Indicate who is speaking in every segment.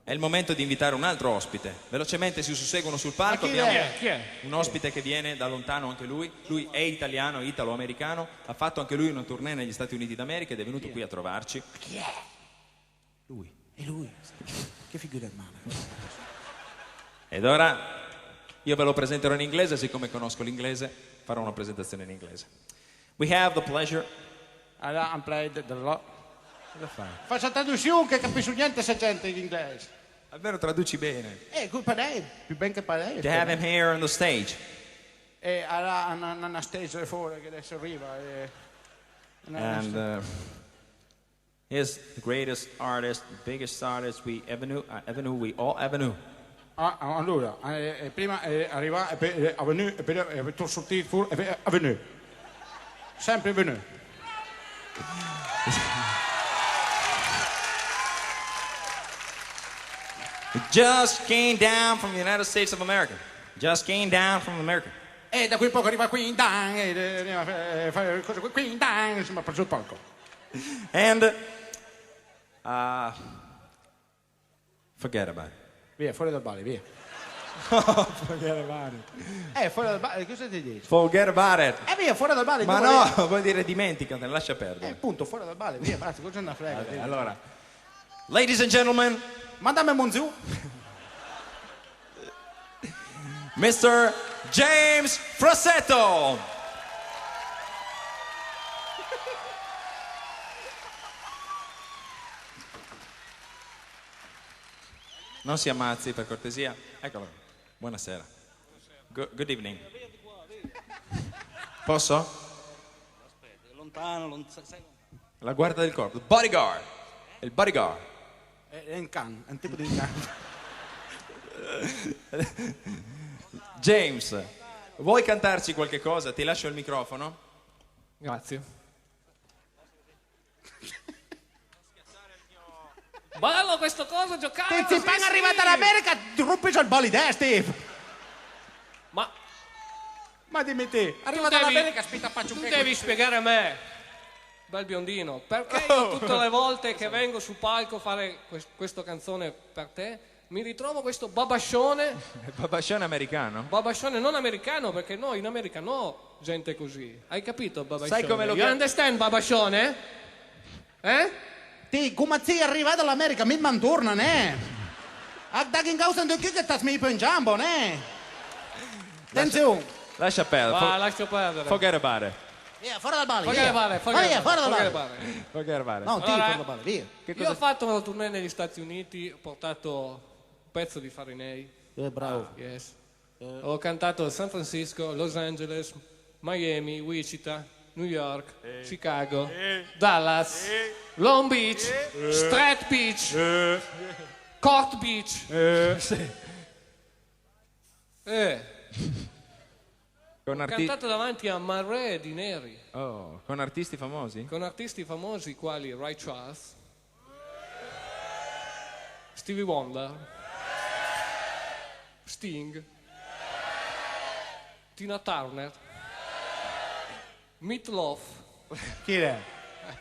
Speaker 1: È il momento di invitare un altro ospite. Velocemente si susseguono sul palco.
Speaker 2: Chi
Speaker 1: Abbiamo
Speaker 2: è?
Speaker 1: un ospite che viene da lontano anche lui. Lui è italiano, italo-americano. Ha fatto anche lui una tournée negli Stati Uniti d'America ed è venuto qui a trovarci.
Speaker 2: Chi è?
Speaker 1: Lui.
Speaker 2: È lui. Che figura è male.
Speaker 1: Ed ora io ve lo presenterò in inglese, siccome conosco l'inglese, farò una presentazione in inglese. We have the pleasure.
Speaker 2: Allora, I'm played the lot.
Speaker 1: Cosa fai?
Speaker 2: Faccio la traduzione che capisco niente se gente in inglese.
Speaker 1: Almeno traduci bene.
Speaker 2: Per lei, più ben che per lei.
Speaker 1: To have him here on the stage.
Speaker 2: E allora una stage fuori che adesso arriva.
Speaker 1: And he's the greatest artist, the biggest artist we ever knew, we all ever knew.
Speaker 2: Allora, prima arriva a venire, per sortire fuori, a venire. Sempre venire.
Speaker 1: He just came down from the United States of America. Just came down from America.
Speaker 2: E da qui poco arriva qui in Dan, qui in Dan, insomma, ha preso il palco.
Speaker 1: And forget about it.
Speaker 2: Via, fuori dal bar, via.
Speaker 1: Forget about it.
Speaker 2: Fuori dal bar, cosa ti dici?
Speaker 1: Forget about it.
Speaker 2: Via, fuori dal bar.
Speaker 1: Ma no, vuol dire dimenticatene, lascia perdere.
Speaker 2: Appunto, fuori dal bar, via, basta, cosa ne frega.
Speaker 1: Vabbè, allora, ladies and gentlemen,
Speaker 2: Mandame Monziù.
Speaker 1: Mr. James Frassetto. Non si ammazzi, per cortesia. Eccolo. Buonasera. Good evening. Posso?
Speaker 3: Aspetta, è lontano, sei lontano.
Speaker 1: La guardia del corpo. Bodyguard. Il bodyguard.
Speaker 2: È un can, è un tipo di can.
Speaker 1: James, vuoi cantarci qualche cosa? Ti lascio il microfono.
Speaker 4: Grazie. Bello questo coso, giocare.
Speaker 2: Ti appena arrivato dall'America, rompi il bolide, Steve. Ma dimmi te, arriva dall'America, aspetta, faccio un
Speaker 4: Tu devi spiegare a me, bel biondino, perché io tutte le volte che vengo sul palco a fare questa canzone per te, mi ritrovo questo babascione.
Speaker 1: Babascione americano?
Speaker 4: Babascione non americano, perché noi in America no gente così. Hai capito, babascione?
Speaker 1: Sai come lo
Speaker 4: You understand, babascione?
Speaker 2: Ti, come sei arrivato dall'America, mi mantorna, ne? A da che causa non che sta mi in giambo, ne? Attenzione.
Speaker 1: Lascia perdere.
Speaker 4: Va, lascia perdere.
Speaker 1: Forget about it.
Speaker 2: Via, fuori dal bar,
Speaker 4: Fuori
Speaker 2: via.
Speaker 4: dal bar,
Speaker 2: Fuori dal bar.
Speaker 1: Forget about it.
Speaker 2: No, ti
Speaker 4: Allora,
Speaker 2: fuori dal bar, via.
Speaker 4: Io ho fatto una tournée negli Stati Uniti, ho portato un pezzo di Farinei.
Speaker 2: Bravo.
Speaker 4: Yes. Ho cantato a San Francisco, Los Angeles, Miami, Wichita, New York, Chicago, Dallas, Long Beach, Strat Beach, Court Beach.
Speaker 1: Con,
Speaker 4: Ho cantato davanti a marea di neri,
Speaker 1: con artisti famosi?
Speaker 4: con artisti famosi quali Ray Charles, Stevie Wonder, Sting, Tina Turner, Meat Loaf.
Speaker 2: Chi è?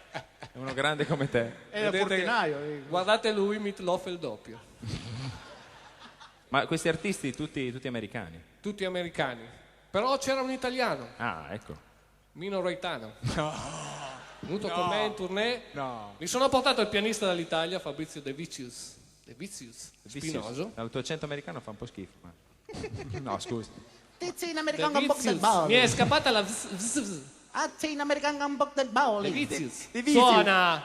Speaker 1: È uno grande come te.
Speaker 2: È il portinaio.
Speaker 4: Guardate lui, Meat Loaf è il doppio.
Speaker 1: Ma questi artisti tutti americani?
Speaker 4: Tutti americani. Però c'era un italiano,
Speaker 1: Ah, ecco.
Speaker 4: Mino Reitano. Venuto con me in tournée.
Speaker 2: No.
Speaker 4: Mi sono portato il pianista dall'Italia, Fabrizio De Vicius. Spinoso.
Speaker 1: Il tuo accento americano fa un po' schifo. Ma... No, scusa.
Speaker 2: Tizi in
Speaker 4: De
Speaker 2: americano un po' del
Speaker 4: Vicius. Mi è
Speaker 2: baule.
Speaker 4: scappata la vz.
Speaker 2: Ah, sei in americano un po' del baule.
Speaker 4: De Vicius.
Speaker 1: De Vicius.
Speaker 4: Suona.